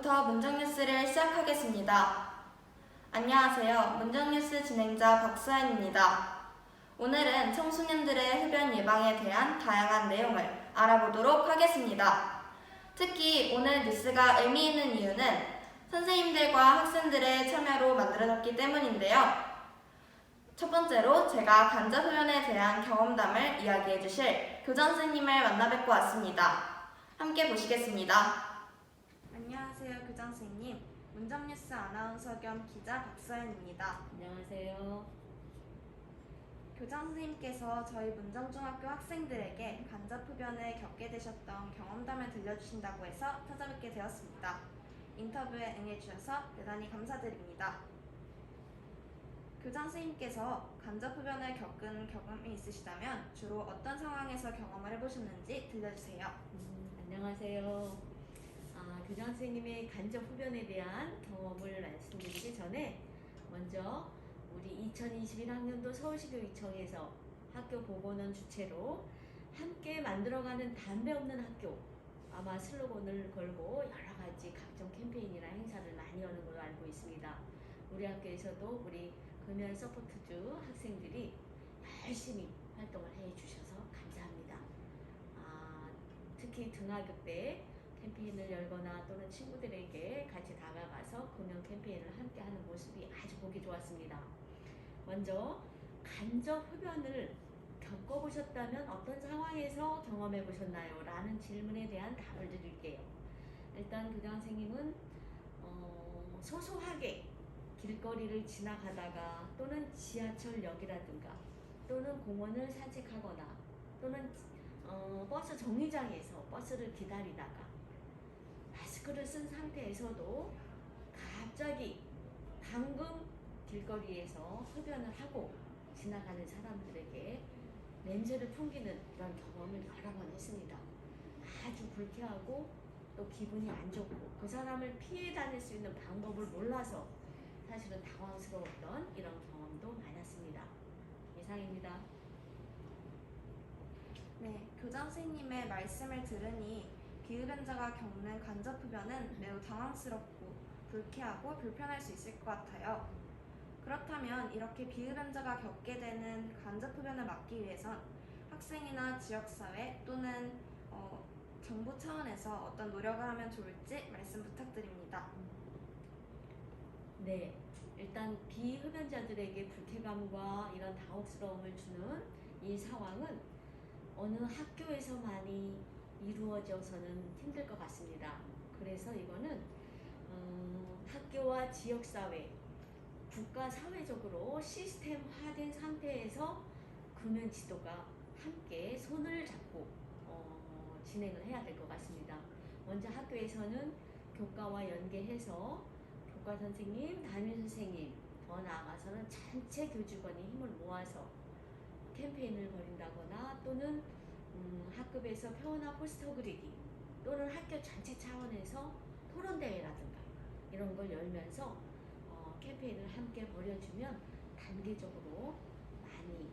지금부터 문정뉴스를 시작하겠습니다. 안녕하세요. 문정뉴스 진행자 박수연입니다. 오늘은 청소년들의 흡연 예방에 대한 다양한 내용을 알아보도록 하겠습니다. 특히 오늘 뉴스가 의미 있는 이유는 선생님들과 학생들의 참여로 만들어졌기 때문인데요. 첫 번째로 제가 간접 흡연에 대한 경험담을 이야기해 주실 교장 선생님을 만나 뵙고 왔습니다. 함께 보시겠습니다. 안녕하세요, 교장 선생님. 문정뉴스 아나운서 겸 기자 박서연입니다. 안녕하세요. 교장 선생님께서 저희 문정중학교 학생들에게 간접 흡연을 겪게 되셨던 경험담을 들려주신다고 해서 찾아뵙게 되었습니다. 인터뷰에 응해주셔서 대단히 감사드립니다. 교장 선생님께서 간접 흡연을 겪은 경험이 있으시다면 주로 어떤 상황에서 경험을 해보셨는지 들려주세요. 안녕하세요. 교장 선생님의 간접 흡연에 대한 경험을 말씀드리기 전에 먼저 우리 2021학년도 서울시교육청에서 학교 보건원 주최로 함께 만들어가는 담배 없는 학교 아마 슬로건을 걸고 여러 가지 각종 캠페인이나 행사를 많이 여는 걸로 알고 있습니다. 우리 학교에서도 우리 금연 서포트주 학생들이 열심히 활동을 해주셔서 감사합니다. 특히 등하교 때 캠페인을 열거나 또는 친구들에게 같이 다가가서 금연 캠페인을 함께 하는 모습이 아주 보기 좋았습니다. 먼저 간접 흡연을 겪어보셨다면 어떤 상황에서 경험해 보셨나요? 라는 질문에 대한 답을 드릴게요. 일단 교장 선생님은 소소하게 길거리를 지나가다가 또는 지하철역이라든가 또는 공원을 산책하거나 또는 버스 정류장에서 버스를 기다리다가 마스크를 쓴 상태에서도 갑자기 방금 길거리에서 흡연을 하고 지나가는 사람들에게 냄새를 풍기는 이런 경험을 여러 번 했습니다. 아주 불쾌하고 또 기분이 안 좋고 그 사람을 피해 다닐 수 있는 방법을 몰라서 사실은 당황스러웠던 이런 경험도 많았습니다. 이상입니다. 네, 교장 선생님의 말씀을 들으니 비흡연자가 겪는 간접 흡연은 매우 당황스럽고 불쾌하고 불편할 수 있을 것 같아요. 그렇다면 이렇게 비흡연자가 겪게 되는 간접 흡연을 막기 위해선 학생이나 지역사회 또는 정부 차원에서 어떤 노력을 하면 좋을지 말씀 부탁드립니다. 네, 일단 비흡연자들에게 불쾌감과 이런 당혹스러움을 주는 이 상황은 어느 학교에서만이 이루어져서는 힘들 것 같습니다. 그래서 이거는 학교와 지역사회, 국가 사회적으로 시스템화된 상태에서 금연 지도가 함께 손을 잡고 진행을 해야 될 것 같습니다. 먼저 학교에서는 교과와 연계해서 교과 선생님, 담임 선생님, 더 나아가서는 전체 교직원이 힘을 모아서 캠페인을 벌인다거나 또는 학급에서 표어나 포스터 그리기 또는 학교 전체 차원에서 토론대회라든가 이런 걸 열면서 캠페인을 함께 벌여주면 단계적으로 많이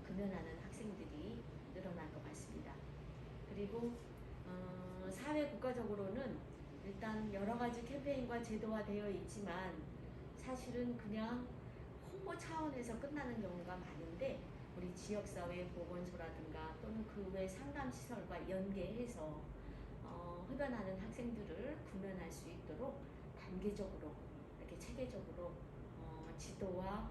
금연하는 학생들이 늘어날 것 같습니다. 그리고 사회 국가적으로는 일단 여러 가지 캠페인과 제도화 되어 있지만 사실은 그냥 홍보 차원에서 끝나는 경우가 많은데 우리 지역사회 보건소라든가 또는 그 외 상담시설과 연계해서 흡연하는 학생들을 구면할 수 있도록 단계적으로 이렇게 체계적으로 지도와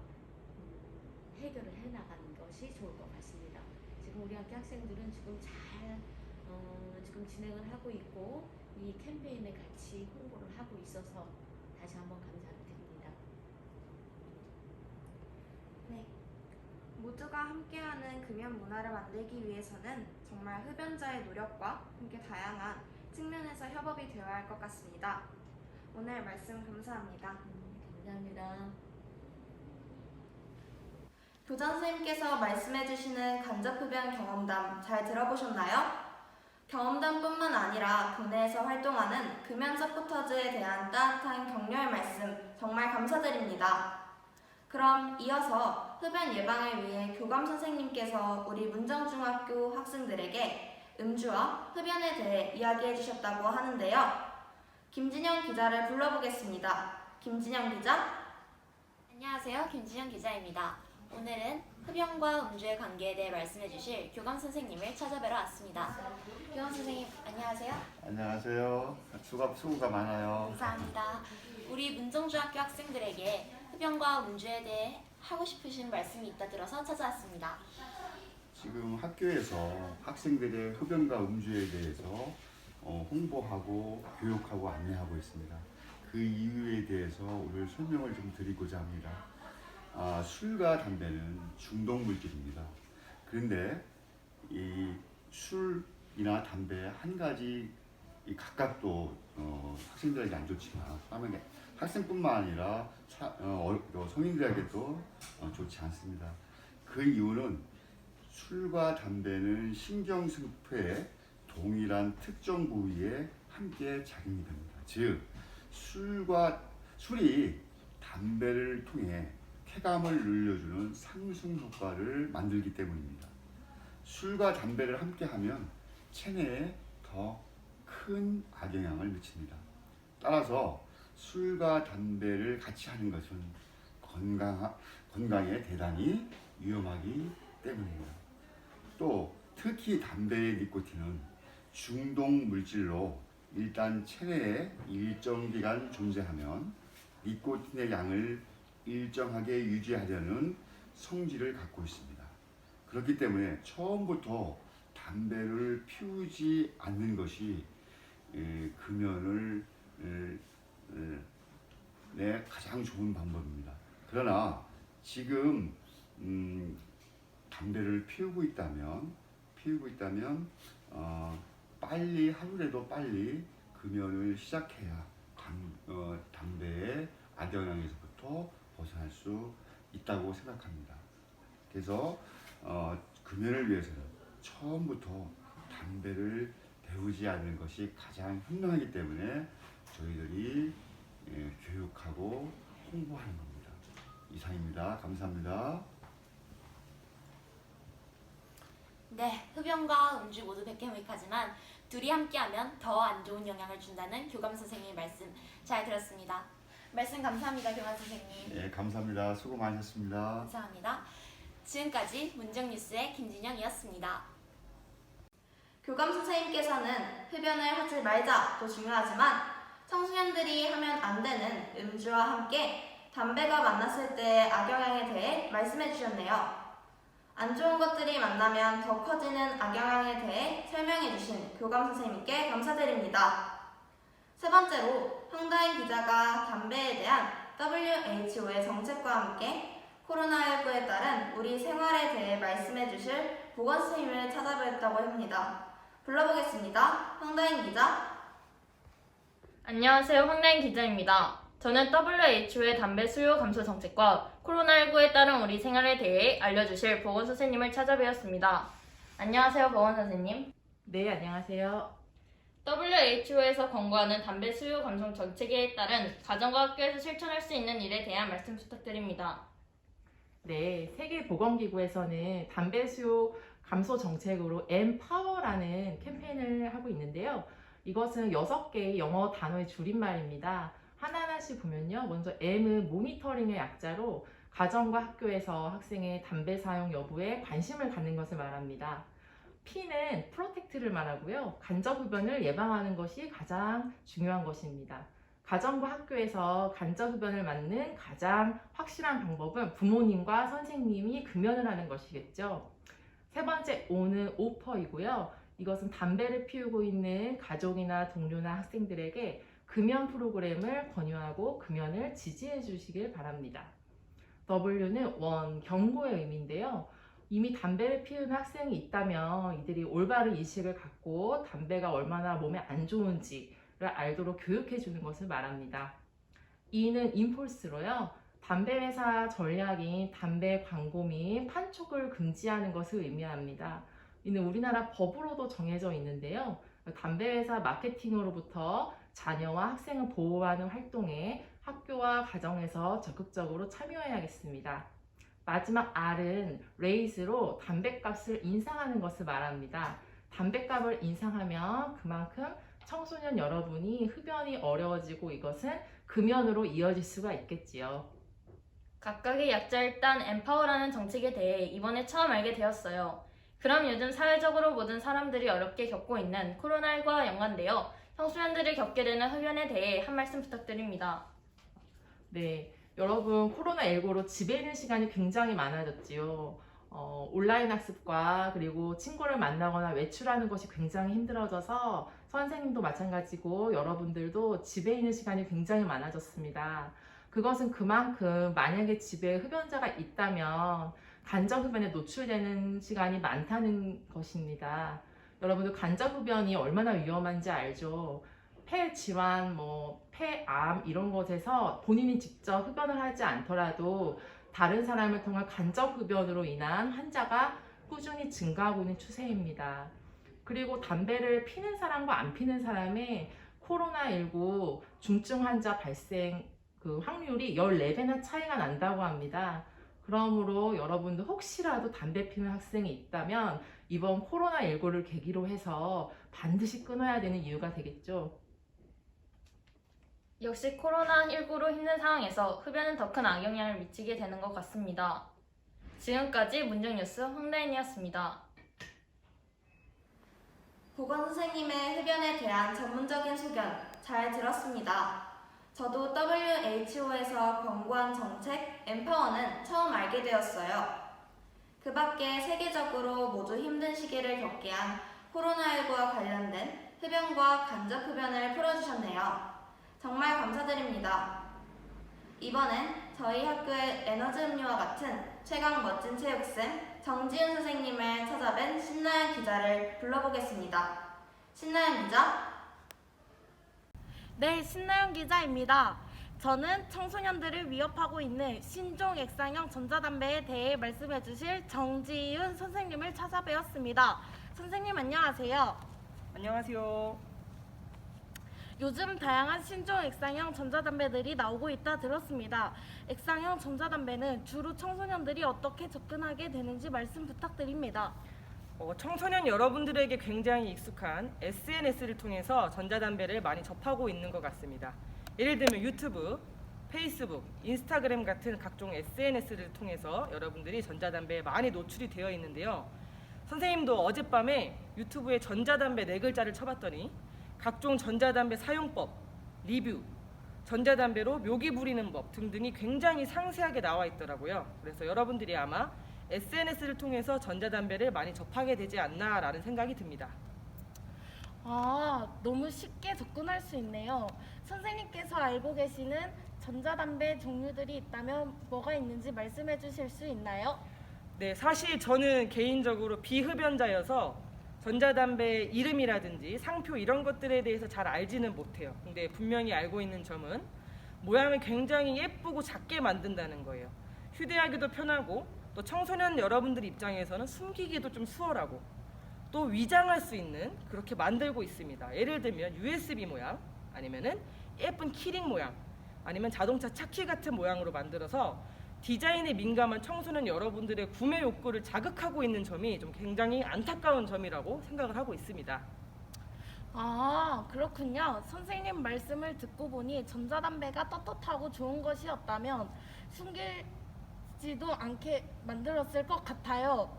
해결을 해나가는 것이 좋을 것 같습니다. 지금 우리 학교 학생들은 지금 잘 지금 진행을 하고 있고 이 캠페인에 같이 홍보를 하고 있어서 다시 한번 감사드립니다. 네, 모두가 함께하는 금연 문화를 만들기 위해서는 정말 흡연자의 노력과 함께 다양한 측면에서 협업이 되어야 할 것 같습니다. 오늘 말씀 감사합니다. 감사합니다. 교장 선생님께서 말씀해주시는 간접 흡연 경험담 잘 들어보셨나요? 경험담뿐만 아니라 교내에서 활동하는 금연 서포터즈에 대한 따뜻한 격려의 말씀 정말 감사드립니다. 그럼 이어서 흡연 예방을 위해 교감 선생님께서 우리 문정중학교 학생들에게 음주와 흡연에 대해 이야기해 주셨다고 하는데요. 김진영 기자를 불러보겠습니다. 김진영 기자. 안녕하세요. 김진영 기자입니다. 오늘은 흡연과 음주의 관계에 대해 말씀해 주실 교감 선생님을 찾아뵈러 왔습니다. 교감 선생님, 안녕하세요. 안녕하세요. 수고가 많아요. 감사합니다. 우리 문정중학교 학생들에게 흡연과 음주에 대해 하고 싶으신 말씀이 있다 들어서 찾아왔습니다. 지금 학교에서 학생들의 흡연과 음주에 대해서 홍보하고 교육하고 안내하고 있습니다. 그 이유에 대해서 오늘 설명을 좀 드리고자 합니다. 술과 담배는 중독 물질입니다. 그런데 이 술이나 담배 한 가지 각각도 학생들에게 안 좋지만 학생뿐만 아니라 성인들에게도 좋지 않습니다. 그 이유는 술과 담배는 신경승표의 동일한 특정 부위에 함께 작용이 됩니다. 즉, 술이 담배를 통해 쾌감을 늘려주는 상승 효과를 만들기 때문입니다. 술과 담배를 함께하면 체내에 더 큰 악영향을 미칩니다. 따라서 술과 담배를 같이 하는 것은 건강에 대단히 위험하기 때문입니다. 또 특히 담배의 니코틴은 중독 물질로 일단 체내에 일정 기간 존재하면 니코틴의 양을 일정하게 유지하려는 성질을 갖고 있습니다. 그렇기 때문에 처음부터 담배를 피우지 않는 것이 금연을 가장 좋은 방법입니다. 그러나 지금 담배를 피우고 있다면 빨리 하루라도 빨리 금연을 시작해야 담배의 악영향에서부터 벗어날 수 있다고 생각합니다. 그래서 금연을 위해서는 처음부터 담배를 배우지 않는 것이 가장 현명하기 때문에 저희들이 교육하고 홍보하는 겁니다. 이상입니다. 감사합니다. 네, 흡연과 음주 모두 백해무익하지만 둘이 함께하면 더 안 좋은 영향을 준다는 교감 선생님의 말씀 잘 들었습니다. 말씀 감사합니다, 교감 선생님. 네, 감사합니다. 수고 많으셨습니다. 감사합니다. 지금까지 문정뉴스의 김진영이었습니다. 교감 선생님께서는 흡연을 하지 말자도 중요하지만 청소년들이 하면 안 되는 음주와 함께 담배가 만났을 때의 악영향에 대해 말씀해 주셨네요. 안 좋은 것들이 만나면 더 커지는 악영향에 대해 설명해 주신 교감 선생님께 감사드립니다. 세 번째로 황다인 기자가 담배에 대한 WHO의 정책과 함께 코로나19에 따른 우리 생활에 대해 말씀해 주실 보건 선생님을 찾아뵙었다고 합니다. 불러보겠습니다. 황다인 기자. 안녕하세요. 황나인 기자입니다. 저는 WHO의 담배 수요 감소 정책과 코로나19에 따른 우리 생활에 대해 알려주실 보건 선생님을 찾아뵈었습니다. 안녕하세요, 보건 선생님. 네, 안녕하세요. WHO에서 권고하는 담배 수요 감소 정책에 따른 가정과 학교에서 실천할 수 있는 일에 대한 말씀 부탁드립니다. 네, 세계보건기구에서는 담배 수요 감소 정책으로 M파워라는 캠페인을 하고 있는데요. 이것은 6개의 영어 단어의 줄임말입니다. 하나하나씩 보면요. 먼저 M은 모니터링의 약자로 가정과 학교에서 학생의 담배 사용 여부에 관심을 갖는 것을 말합니다. P는 프로텍트를 말하고요. 간접흡연을 예방하는 것이 가장 중요한 것입니다. 가정과 학교에서 간접흡연을 막는 가장 확실한 방법은 부모님과 선생님이 금연을 하는 것이겠죠. 세 번째 O는 오퍼이고요. 이것은 담배를 피우고 있는 가족이나 동료나 학생들에게 금연 프로그램을 권유하고 금연을 지지해 주시길 바랍니다. W는 원, 경고의 의미인데요. 이미 담배를 피우는 학생이 있다면 이들이 올바른 인식을 갖고 담배가 얼마나 몸에 안 좋은지를 알도록 교육해 주는 것을 말합니다. E는 임폴스로요. 담배 회사 전략인 담배 광고 및 판촉을 금지하는 것을 의미합니다. 이는 우리나라 법으로도 정해져 있는데요. 담배 회사 마케팅으로부터 자녀와 학생을 보호하는 활동에 학교와 가정에서 적극적으로 참여해야겠습니다. 마지막 R은 rase로 담배값을 인상하는 것을 말합니다. 담배값을 인상하면 그만큼 청소년 여러분이 흡연이 어려워지고 이것은 금연으로 이어질 수가 있겠지요. 각각의 약자 일단 엠파워라는 정책에 대해 이번에 처음 알게 되었어요. 그럼 요즘 사회적으로 모든 사람들이 어렵게 겪고 있는 코로나19와 연관되어 청소년들이 겪게 되는 흡연에 대해 한 말씀 부탁드립니다. 네, 여러분 코로나19로 집에 있는 시간이 굉장히 많아졌지요. 온라인 학습과 그리고 친구를 만나거나 외출하는 것이 굉장히 힘들어져서 선생님도 마찬가지고 여러분들도 집에 있는 시간이 굉장히 많아졌습니다. 그것은 그만큼 만약에 집에 흡연자가 있다면 간접 흡연에 노출되는 시간이 많다는 것입니다. 여러분들 간접 흡연이 얼마나 위험한지 알죠? 폐 질환, 폐암 이런 것에서 본인이 직접 흡연을 하지 않더라도 다른 사람을 통한 간접 흡연으로 인한 환자가 꾸준히 증가하고 있는 추세입니다. 그리고 담배를 피는 사람과 안 피는 사람의 코로나19 중증 환자 발생 확률이 14배나 차이가 난다고 합니다. 그러므로 여러분들 혹시라도 담배 피는 학생이 있다면 이번 코로나19를 계기로 해서 반드시 끊어야 되는 이유가 되겠죠. 역시 코로나19로 힘든 상황에서 흡연은 더 큰 악영향을 미치게 되는 것 같습니다. 지금까지 문정뉴스 황다인이었습니다. 보건선생님의 흡연에 대한 전문적인 소견 잘 들었습니다. 저도 WHO에서 권고한 정책 엠파워는 처음 알게 되었어요. 그 밖에 세계적으로 모두 힘든 시기를 겪게 한 코로나19와 관련된 흡연과 간접 흡연을 풀어주셨네요. 정말 감사드립니다. 이번엔 저희 학교의 에너지 음료와 같은 최강 멋진 체육쌤 정지은 선생님을 찾아뵌 신나연 기자를 불러보겠습니다. 신나연 기자. 네, 신나연 기자입니다. 저는 청소년들을 위협하고 있는 신종 액상형 전자담배에 대해 말씀해 주실 정지윤 선생님을 찾아뵈었습니다. 선생님 안녕하세요. 안녕하세요. 요즘 다양한 신종 액상형 전자담배들이 나오고 있다 들었습니다. 액상형 전자담배는 주로 청소년들이 어떻게 접근하게 되는지 말씀 부탁드립니다. 청소년 여러분들에게 굉장히 익숙한 SNS를 통해서 전자담배를 많이 접하고 있는 것 같습니다. 예를 들면 유튜브, 페이스북, 인스타그램 같은 각종 SNS를 통해서 여러분들이 전자담배에 많이 노출이 되어 있는데요. 선생님도 어젯밤에 유튜브에 전자담배 4글자를 쳐봤더니 각종 전자담배 사용법, 리뷰, 전자담배로 묘기 부리는 법 등등이 굉장히 상세하게 나와 있더라고요. 그래서 여러분들이 아마 SNS를 통해서 전자담배를 많이 접하게 되지 않나라는 생각이 듭니다. 너무 쉽게 접근할 수 있네요. 선생님께서 알고 계시는 전자담배 종류들이 있다면 뭐가 있는지 말씀해 주실 수 있나요? 네, 사실 저는 개인적으로 비흡연자여서 전자담배의 이름이라든지 상표 이런 것들에 대해서 잘 알지는 못해요. 근데 분명히 알고 있는 점은 모양을 굉장히 예쁘고 작게 만든다는 거예요. 휴대하기도 편하고 또 청소년 여러분들 입장에서는 숨기기도 좀 수월하고 또 위장할 수 있는 그렇게 만들고 있습니다. 예를 들면 USB 모양 아니면은 예쁜 키링 모양 아니면 자동차 차키 같은 모양으로 만들어서 디자인에 민감한 청소년 여러분들의 구매 욕구를 자극하고 있는 점이 좀 굉장히 안타까운 점이라고 생각을 하고 있습니다. 그렇군요. 선생님 말씀을 듣고 보니 전자담배가 떳떳하고 좋은 것이었다면 숨기지도 않게 만들었을 것 같아요.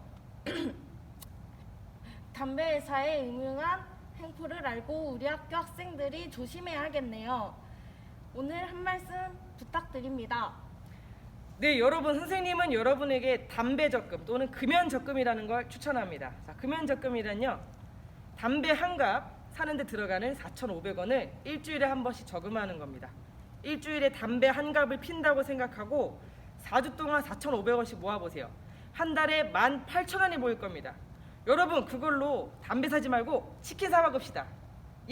담배 회사의 음흉한 행포를 알고 우리 학교 학생들이 조심해야겠네요. 오늘 한 말씀 부탁드립니다. 네, 여러분 선생님은 여러분에게 담배 적금 또는 금연 적금이라는 걸 추천합니다. 자, 금연 적금이란요. 담배 한 갑 사는데 들어가는 4,500원을 일주일에 한 번씩 저금하는 겁니다. 일주일에 담배 한 갑을 핀다고 생각하고 4주 동안 4,500원씩 모아보세요. 한 달에 18,000원이 모일 겁니다. 여러분 그걸로 담배 사지 말고 치킨 사 먹읍시다.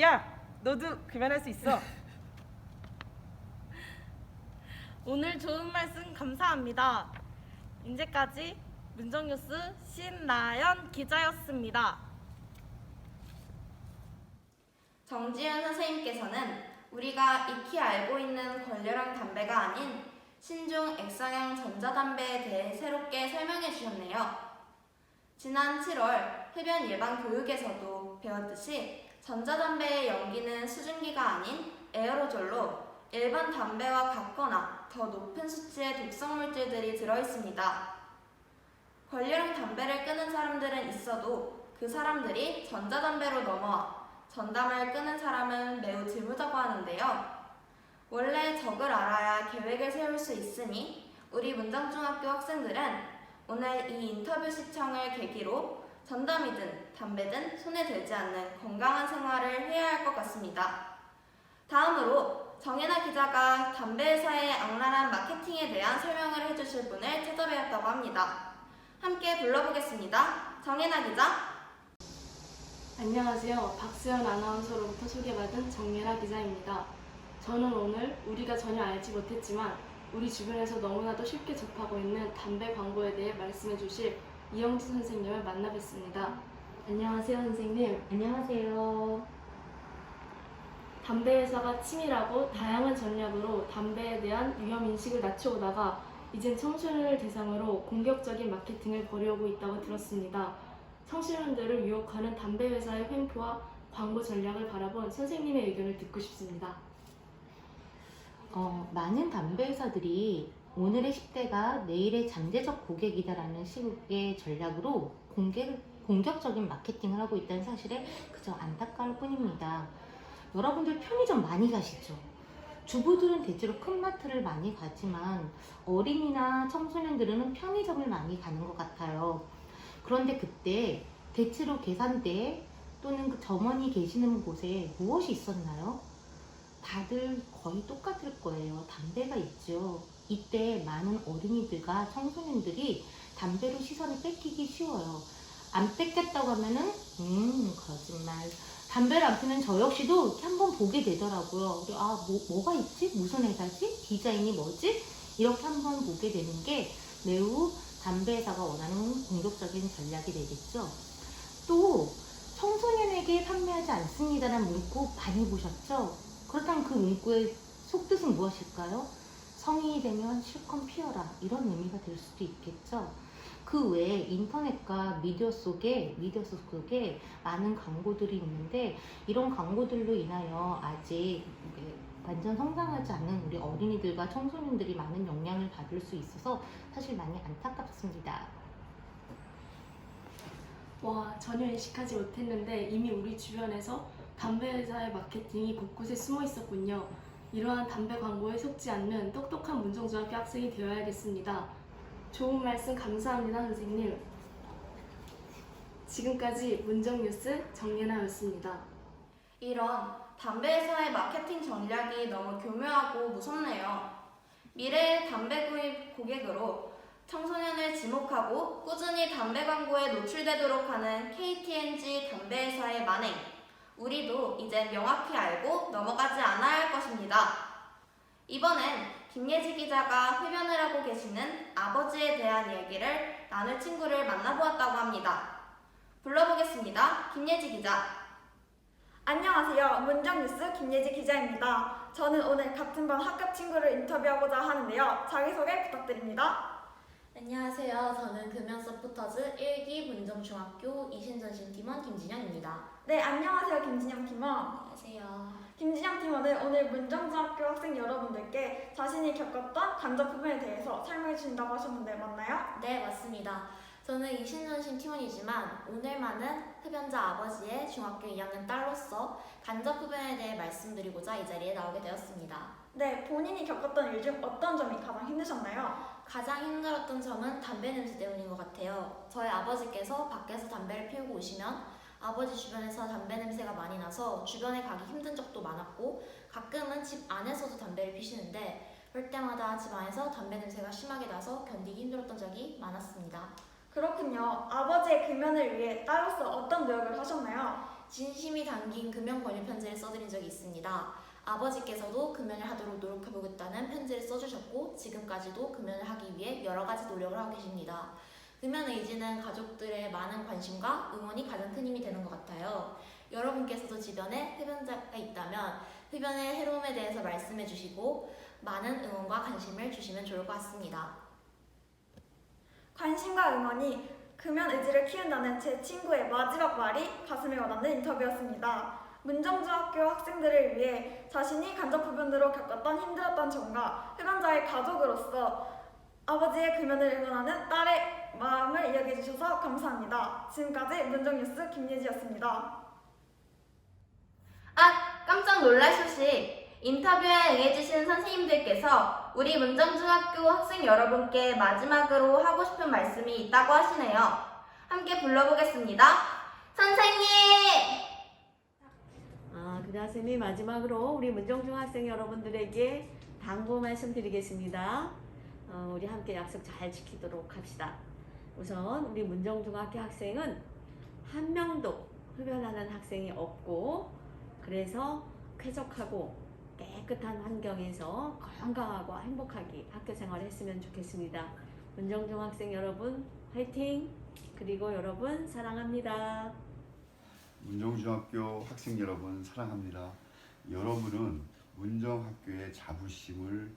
야, 너도 금연할 수 있어. 오늘 좋은 말씀 감사합니다. 이제까지 문정뉴스 신나연 기자였습니다. 정지은 선생님께서는 우리가 익히 알고 있는 권력형 담배가 아닌 신종 액상형 전자담배에 대해 새롭게 설명해 주셨네요. 지난 7월 흡연 예방 교육에서도 배웠듯이 전자담배의 연기는 수증기가 아닌 에어로졸로 일반 담배와 같거나 더 높은 수치의 독성 물질들이 들어있습니다. 권리형 담배를 끊은 사람들은 있어도 그 사람들이 전자담배로 넘어와 전담을 끊은 사람은 매우 드물다고 하는데요. 원래 적을 알아야 계획을 세울 수 있으니 우리 문정중학교 학생들은 오늘 이 인터뷰 시청을 계기로 전담이든 담배든 손에 대지 않는 건강한 생활을 해야 할 것 같습니다. 다음으로 정혜나 기자가 담배 회사의 악랄한 마케팅에 대한 설명을 해주실 분을 찾아뵈었다고 합니다. 함께 불러보겠습니다. 정혜나 기자. 안녕하세요. 박수연 아나운서로부터 소개받은 정예라 기자입니다. 저는 오늘 우리가 전혀 알지 못했지만 우리 주변에서 너무나도 쉽게 접하고 있는 담배 광고에 대해 말씀해 주실 이영진 선생님을 만나 뵙습니다. 안녕하세요, 선생님. 안녕하세요. 담배 회사가 치밀하고 다양한 전략으로 담배에 대한 위험인식을 낮춰오다가 이젠 청소년을 대상으로 공격적인 마케팅을 벌여오고 있다고 들었습니다. 청소년들을 유혹하는 담배 회사의 횡포와 광고 전략을 바라본 선생님의 의견을 듣고 싶습니다. 많은 담배 회사들이 오늘의 10대가 내일의 잠재적 고객이다라는 식의 전략으로 공격적인 마케팅을 하고 있다는 사실에 그저 안타까울 뿐입니다. 여러분들 편의점 많이 가시죠? 주부들은 대체로 큰 마트를 많이 가지만 어린이나 청소년들은 편의점을 많이 가는 것 같아요. 그런데 그때 대체로 계산대 또는 그 점원이 계시는 곳에 무엇이 있었나요? 다들 거의 똑같을 거예요. 담배가 있죠. 이때 많은 어린이들과 청소년들이 담배로 시선을 뺏기기 쉬워요. 안 뺏겼다고 하면은 거짓말. 담배를 안 피는 저 역시도 이렇게 한번 보게 되더라고요. 뭐가 있지? 무슨 회사지? 디자인이 뭐지? 이렇게 한번 보게 되는 게 매우 담배 회사가 원하는 공격적인 전략이 되겠죠. 또 청소년에게 판매하지 않습니다라는 문구 많이 보셨죠? 그렇다면 그 문구의 속뜻은 무엇일까요? 성인이 되면 실컷 피워라, 이런 의미가 될 수도 있겠죠. 그 외에 인터넷과 미디어 속에 많은 광고들이 있는데 이런 광고들로 인하여 아직 완전 성장하지 않은 우리 어린이들과 청소년들이 많은 영향을 받을 수 있어서 사실 많이 안타깝습니다. 와, 전혀 인식하지 못했는데 이미 우리 주변에서 담배 회사의 마케팅이 곳곳에 숨어 있었군요. 이러한 담배 광고에 속지 않는 똑똑한 문정중학교 학생이 되어야겠습니다. 좋은 말씀 감사합니다, 선생님. 지금까지 문정뉴스 정예나였습니다. 이런 담배 회사의 마케팅 전략이 너무 교묘하고 무섭네요. 미래의 담배 구입 고객으로 청소년을 지목하고 꾸준히 담배 광고에 노출되도록 하는 KT&G 담배 회사의 만행. 우리도 이제 명확히 알고 넘어가지 않아야 할 것입니다. 이번엔 김예지 기자가 흡연을 하고 계시는 아버지에 대한 이야기를 나눌 친구를 만나보았다고 합니다. 불러보겠습니다. 김예지 기자. 안녕하세요. 문정뉴스 김예지 기자입니다. 저는 오늘 같은 반 학급 친구를 인터뷰하고자 하는데요. 자기소개 부탁드립니다. 안녕하세요. 저는 금연 서포터즈 1기 문정중학교 이신전신 팀원 김진영입니다. 네, 안녕하세요. 김진영 팀원. 안녕하세요. 김진영 팀원은 오늘 문정중학교 학생 여러분들께 자신이 겪었던 간접 흡연에 대해서 설명해 주신다고 하셨는데 맞나요? 네, 맞습니다. 저는 이신전신 팀원이지만 오늘만은 흡연자 아버지의 중학교 2학년 딸로서 간접 흡연에 대해 말씀드리고자 이 자리에 나오게 되었습니다. 네, 본인이 겪었던 일 중 어떤 점이 가장 힘드셨나요? 가장 힘들었던 점은 담배 냄새 때문인 것 같아요. 저희 아버지께서 밖에서 담배를 피우고 오시면 아버지 주변에서 담배 냄새가 많이 나서 주변에 가기 힘든 적도 많았고 가끔은 집 안에서도 담배를 피시는데 그럴 때마다 집 안에서 담배 냄새가 심하게 나서 견디기 힘들었던 적이 많았습니다. 그렇군요. 아버지의 금연을 위해 딸로서 어떤 노력을 하셨나요? 진심이 담긴 금연 권유 편지를 써드린 적이 있습니다. 아버지께서도 금연을 하도록 노력해보겠다는 편지를 써주셨고 지금까지도 금연을 하기 위해 여러 가지 노력을 하고 계십니다. 금연 의지는 가족들의 많은 관심과 응원이 가장 큰 힘이 되는 것 같아요. 여러분께서도 주변에 흡연자가 있다면 흡연의 해로움에 대해서 말씀해 주시고 많은 응원과 관심을 주시면 좋을 것 같습니다. 관심과 응원이 금연 의지를 키운다는 제 친구의 마지막 말이 가슴에 와닿는 인터뷰였습니다. 문정중학교 학생들을 위해 자신이 간접 흡연으로 겪었던 힘들었던 점과 흡연자의 가족으로서 아버지의 금연을 응원하는 딸의 마음을 이야기해 주셔서 감사합니다. 지금까지 문정뉴스 김예지였습니다. 아, 깜짝 놀랄 소식! 인터뷰에 응해주신 선생님들께서 우리 문정중학교 학생 여러분께 마지막으로 하고 싶은 말씀이 있다고 하시네요. 함께 불러보겠습니다. 선생님! 교장선생님이 마지막으로 우리 문정중학생 여러분들에게 당부 말씀드리겠습니다. 우리 함께 약속 잘 지키도록 합시다. 우선 우리 문정중학교 학생은 한 명도 흡연하는 학생이 없고, 그래서 쾌적하고 깨끗한 환경에서 건강하고 행복하게 학교 생활을 했으면 좋겠습니다. 문정중학생 여러분 화이팅! 그리고 여러분 사랑합니다. 문정중학교 학생 여러분 사랑합니다. 여러분은 문정학교의 자부심을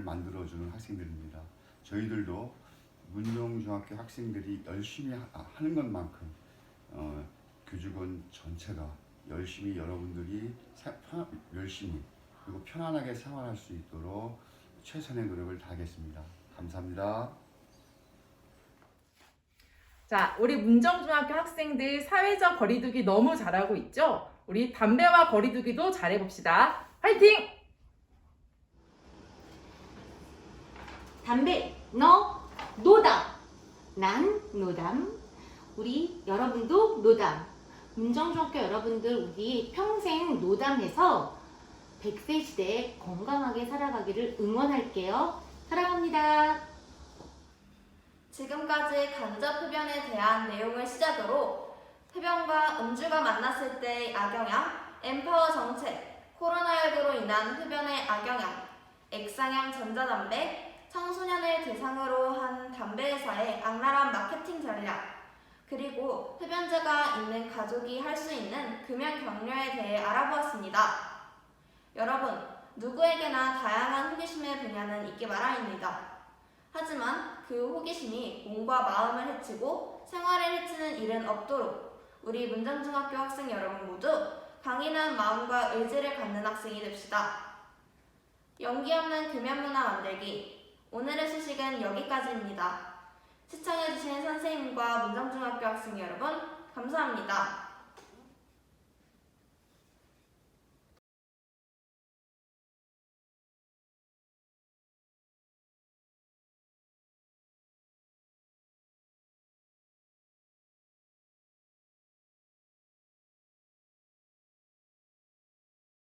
만들어주는 학생들입니다. 저희들도 문정중학교 학생들이 열심히 하는 것만큼 교직원 전체가 열심히 여러분들이 열심히 그리고 편안하게 생활할 수 있도록 최선의 노력을 다하겠습니다. 감사합니다. 자, 우리 문정중학교 학생들 사회적 거리두기 너무 잘하고 있죠? 우리 담배와 거리두기도 잘해봅시다. 화이팅! 담배, 너 노담, 난 노담, 우리 여러분도 노담. 문정중학교 여러분들 우리 평생 노담해서 100세 시대에 건강하게 살아가기를 응원할게요. 사랑합니다. 지금까지 간접 흡연에 대한 내용을 시작으로 흡연과 음주가 만났을 때의 악영향, 엠파워 정책, 코로나19로 인한 흡연의 악영향, 액상형 전자담배, 청소년을 대상으로 한 담배회사의 악랄한 마케팅 전략, 그리고 흡연자가 있는 가족이 할 수 있는 금연 격려에 대해 알아보았습니다. 여러분, 누구에게나 다양한 호기심의 분야는 있기 마련입니다. 하지만 그 호기심이 몸과 마음을 해치고 생활을 해치는 일은 없도록 우리 문정중학교 학생 여러분 모두 강인한 마음과 의지를 갖는 학생이 됩시다. 연기 없는 금연 문화 만들기, 오늘의 소식은 여기까지입니다. 시청해주신 선생님과 문정중학교 학생 여러분 감사합니다.